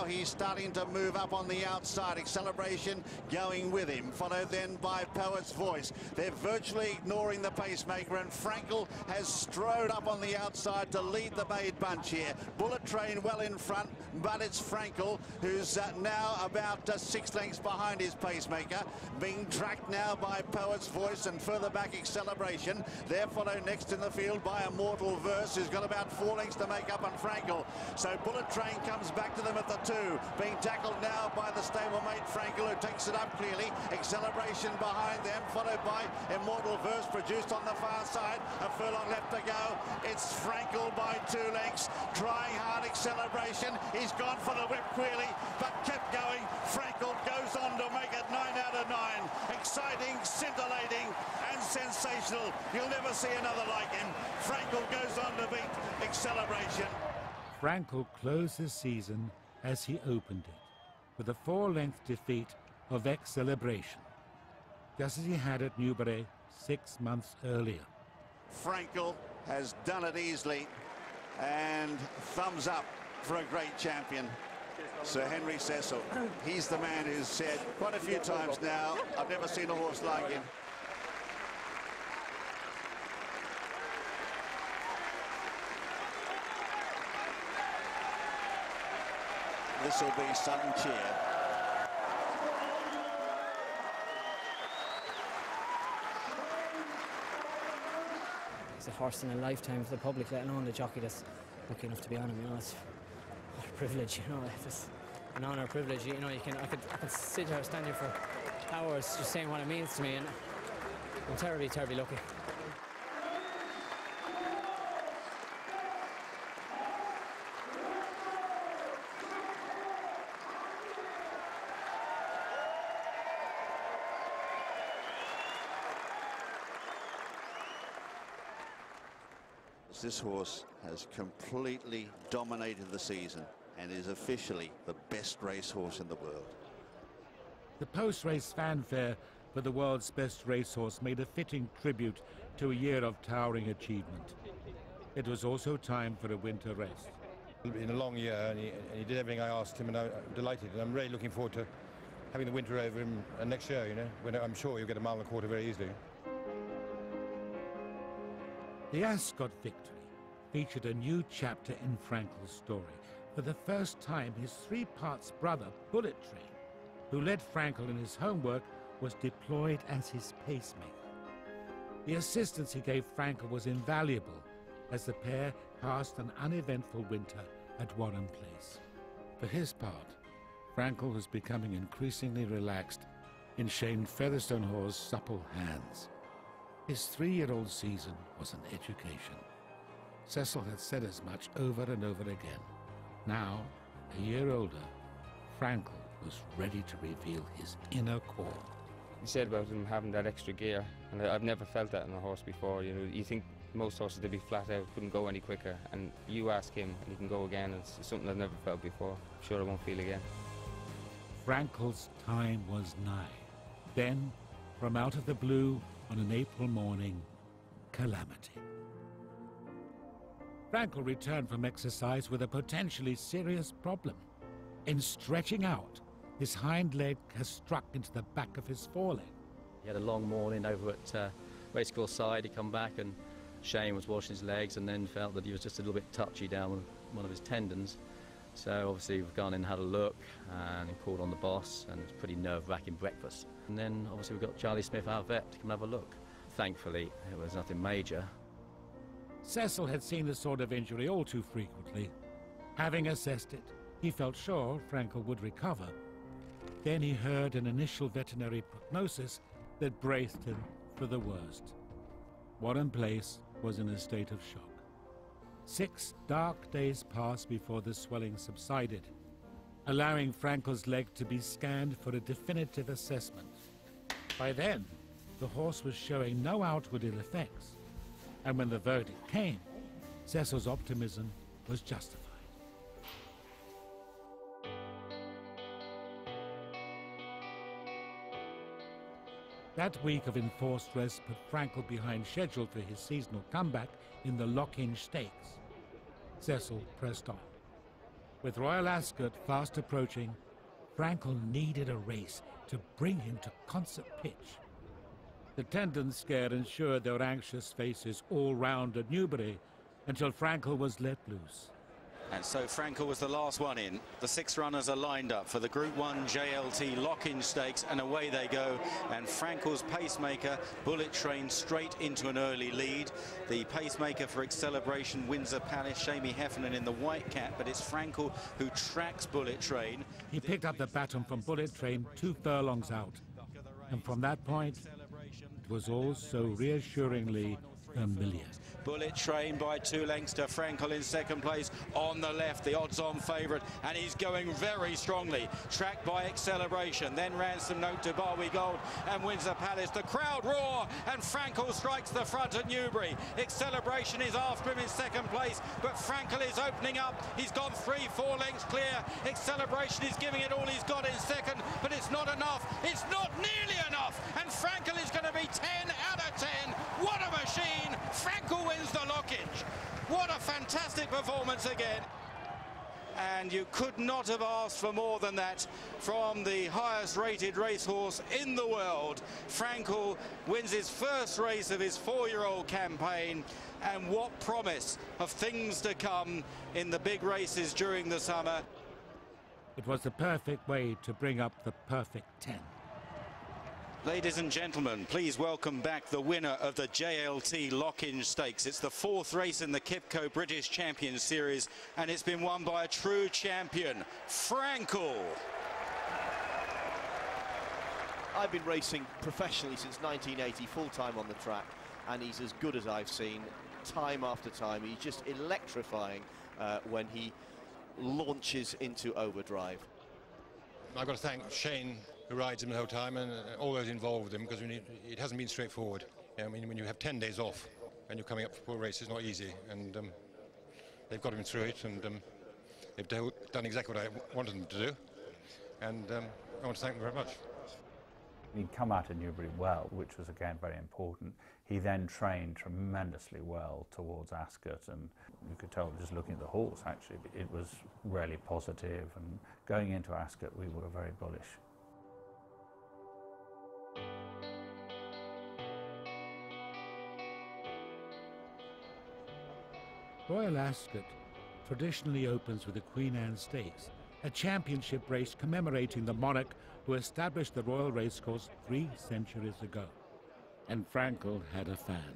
He's starting to move up on the outside. Acceleration going with him, followed then by Poet's Voice. They're virtually ignoring the pacemaker, and Frankel has strode up on the outside to lead the maid bunch here. Bullet Train well in front, but it's Frankel who's now about 6 lengths behind his pacemaker, being tracked now by Poet's Voice, and further back Acceleration. They're followed next in the field by Immortal Verse, who's got about 4 lengths to make up on Frankel. So Bullet Train comes back to them at the 2, being tackled now by the stablemate Frankel, who takes it up clearly. Acceleration behind them, followed by Immortal Verse, produced on the far side. A furlong left to go. It's Frankel by 2 lengths, trying hard. Acceleration, he's gone for the whip clearly, but kept going. Frankel goes on to make it 9 out of 9. Exciting, scintillating and sensational. You'll never see another like him. Frankel goes on to beat Acceleration. Frankel closed his season as he opened it, with a 4-length defeat of Acceleration, just as he had at Newbury 6 months earlier. Frankel has done it easily, and thumbs up for a great champion, Sir Henry Cecil. He's the man who's said quite a few times now, I've never seen a horse like him. This will be some cheer. It's a horse in a lifetime for the public, let alone the jockey that's lucky enough to be on him. You know, it's what a privilege. You know, it's an honour, a privilege. You know, I could sit here, stand here for hours, just saying what it means to me, and I'm terribly, terribly lucky. This horse has completely dominated the season and is officially the best racehorse in the world. The post-race fanfare for the world's best racehorse made a fitting tribute to a year of towering achievement. It was also time for a winter rest. It's been a long year, and he did everything I asked him, and I'm delighted. And I'm really looking forward to having the winter over him next year, you know, when I'm sure he'll get a 1.25 miles very easily. The Ascot victory featured a new chapter in Frankel's story. For the first time, his 3-parts brother, Bullet Train, who led Frankel in his homework, was deployed as his pacemaker. The assistance he gave Frankel was invaluable as the pair passed an uneventful winter at Warren Place. For his part, Frankel was becoming increasingly relaxed in Shane Featherstone's supple hands. His 3-year-old season was an education. Cecil had said as much over and over again. Now, a year older, Frankel was ready to reveal his inner core. You said about him having that extra gear, and I've never felt that in a horse before. You know, you think most horses would be flat out, couldn't go any quicker, and you ask him and he can go again. It's something I've never felt before. I'm sure I won't feel again. Frankel's time was nigh. Then, from out of the blue, on an April morning, calamity. Frankel returned from exercise with a potentially serious problem. In stretching out, his hind leg has struck into the back of his foreleg. He had a long morning over at Racecourse Side. He come back and Shane was washing his legs and then felt that he was just a little bit touchy down one of his tendons. So obviously we've gone in and had a look and called on the boss, and it's pretty nerve-wracking breakfast. And then obviously we've got Charlie Smith, our vet, to come and have a look. Thankfully, it was nothing major. Cecil had seen this sort of injury all too frequently. Having assessed it, he felt sure Frankel would recover. Then he heard an initial veterinary prognosis that braced him for the worst. Warren Place was in a state of shock. 6 dark days passed before the swelling subsided, allowing Frankel's leg to be scanned for a definitive assessment. By then, the horse was showing no outward ill effects, and when the verdict came, Cecil's optimism was justified. That week of enforced rest put Frankel behind schedule for his seasonal comeback in the Lock-in Stakes. Cecil pressed on. With Royal Ascot fast approaching, Frankel needed a race to bring him to concert pitch. The tendon scare ensured there were anxious faces all round at Newbury until Frankel was let loose. And so Frankel was the last one in. The 6 runners are lined up for the Group 1 JLT Lock-in Stakes, and away they go. And Frankel's pacemaker, Bullet Train, straight into an early lead. The pacemaker for Acceleration, Windsor Palace, Shamie Heffernan in the white cap, but it's Frankel who tracks Bullet Train. He picked up the baton from Bullet Train 2 furlongs out. And from that point, it was all so reassuringly familiar. Bullet Train by 2 lengths to Frankel in second place on the left, the odds-on favourite, and he's going very strongly. Tracked by Acceleration, then Ransom Note to Barwi Gold and Windsor Palace. The crowd roar, and Frankel strikes the front at Newbury. Acceleration is after him in second place, but Frankel is opening up. He's gone 3-4 lengths clear. Acceleration is giving it all he's got in second, but it's not enough. It's not nearly enough, and Frankel is going to be 10 out of 10. What a machine! Frankel wins the Lockage. What a fantastic performance again. And you could not have asked for more than that from the highest rated racehorse in the world. Frankel wins his first race of his 4-year-old campaign, and what promise of things to come in the big races during the summer. It was the perfect way to bring up the perfect 10. Ladies and gentlemen, please welcome back the winner of the JLT Lock-in Stakes. It's the 4th race in the Kipco British Champions Series, and it's been won by a true champion, Frankel. I've been racing professionally since 1980, full-time on the track, and he's as good as I've seen time after time. He's just electrifying when he launches into overdrive. I've got to thank Shane, who rides him the whole time, and all those involved with him, because it hasn't been straightforward. I mean, when you have 10 days off and you're coming up for a race, it's not easy, and they've got him through it, and they've done exactly what I wanted them to do, and I want to thank them very much. He'd come out of Newbury well, which was again very important. He then trained tremendously well towards Ascot, and you could tell just looking at the horse actually, it was really positive, and going into Ascot we were very bullish. Royal Ascot traditionally opens with the Queen Anne Stakes, a championship race commemorating the monarch who established the Royal Racecourse 3 centuries ago. And Frankel had a fan.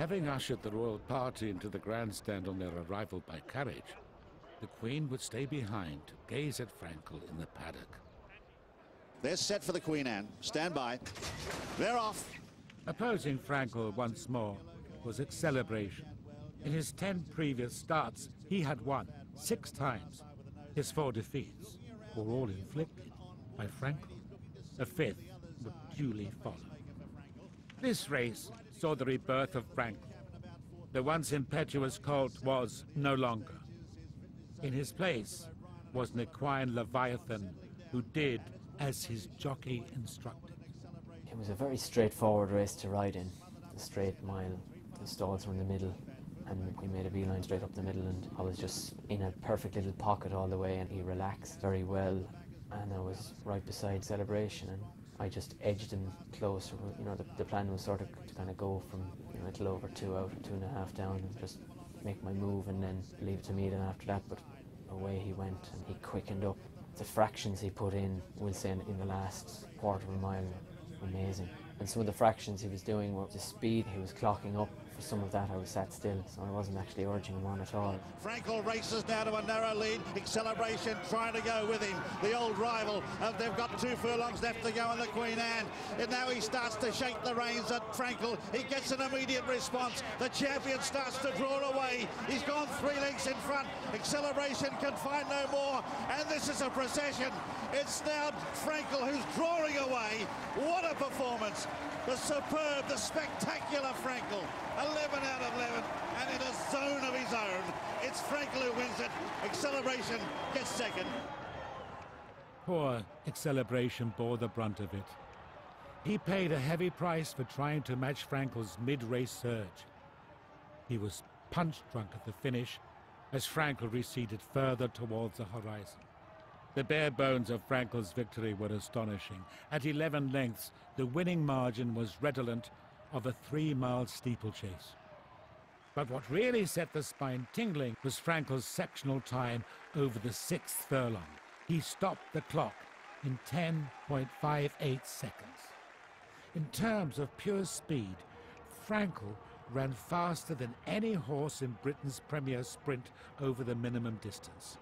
Having ushered the royal party into the grandstand on their arrival by carriage, the Queen would stay behind to gaze at Frankel in the paddock. They're set for the Queen Anne. Stand by. They're off. Opposing Frankel once more was Acceleration. In his 10 previous starts, he had won 6 times. His 4 defeats were all inflicted by Frankel. A 5th would duly follow. This race saw the rebirth of Frankel. The once impetuous colt was no longer. In his place was an equine Leviathan who did as his jockey instructed. It was a very straightforward race to ride in. The straight mile, the stalls were in the middle, and we made a beeline straight up the middle, and I was just in a perfect little pocket all the way, and he relaxed very well, and I was right beside Celebration, and I just edged him closer. You know, the plan was sort of to kind of go from a little over 2 out, 2.5 down, and just make my move and then leave it to me then after that, but away he went, and he quickened up. The fractions he put in, we'll say in the last quarter of a mile, were amazing. And some of the fractions he was doing were the speed he was clocking up. For some of that I was sat still, so I wasn't actually urging him on at all. Frankel races now to a narrow lead. Acceleration trying to go with him. The old rival. They've got 2 furlongs left to go in the Queen Anne. And now he starts to shake the reins at Frankel. He gets an immediate response. The champion starts to draw away. He's gone 3 lengths in front. Acceleration can find no more. And this is a procession. It's now Frankel who's drawing away. What a performance. The superb, the spectacular Frankel. 11 out of 11, and in a zone of his own. It's Frankel who wins it. Acceleration gets second. Poor Acceleration bore the brunt of it. He paid a heavy price for trying to match Frankel's mid-race surge. He was punch-drunk at the finish as Frankel receded further towards the horizon. The bare bones of Frankel's victory were astonishing. At 11 lengths, the winning margin was redolent of a 3-mile steeplechase. But what really set the spine tingling was Frankel's sectional time over the 6th furlong. He stopped the clock in 10.58 seconds. In terms of pure speed, Frankel ran faster than any horse in Britain's Premier Sprint over the minimum distance.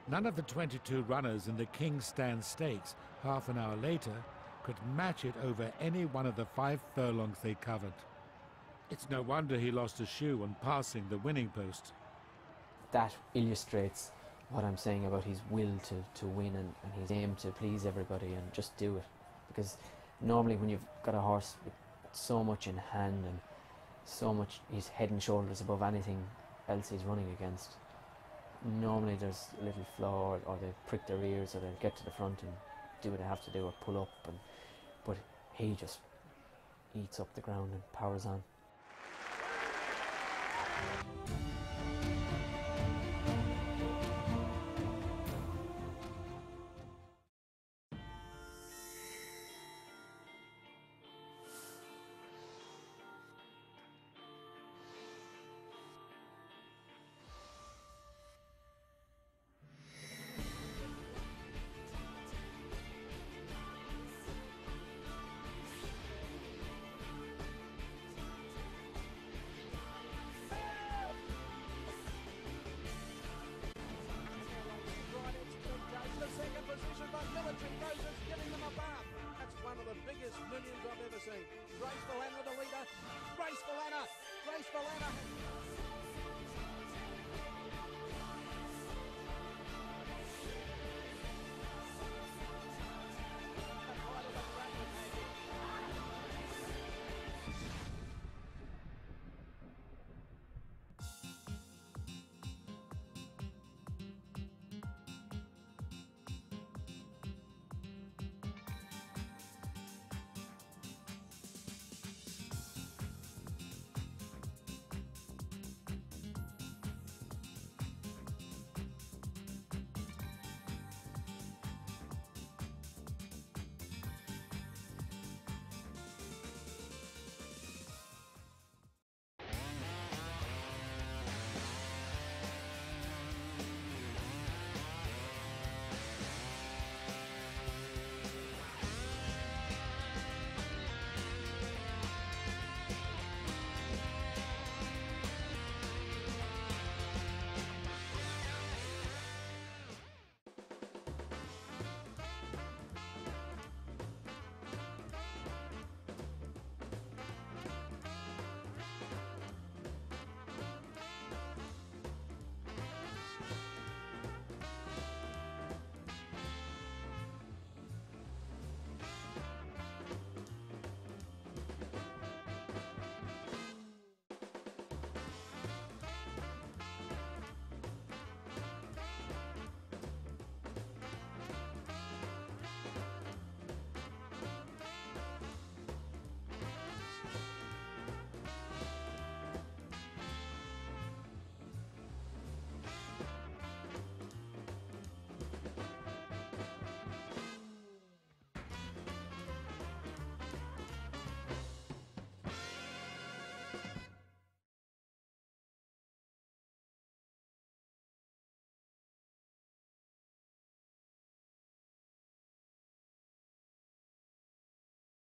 None of the 22 runners in the King's Stand Stakes half an hour later could match it over any one of the 5 furlongs they covered. It's no wonder he lost a shoe on passing the winning post. That illustrates what I'm saying about his will to win and his aim to please everybody and just do it. Because normally when you've got a horse with so much in hand and so much he's head and shoulders above anything else he's running against, normally there's a little flaw or they prick their ears or they'll get to the front and do what they have to do or pull up. But he just eats up the ground and powers on.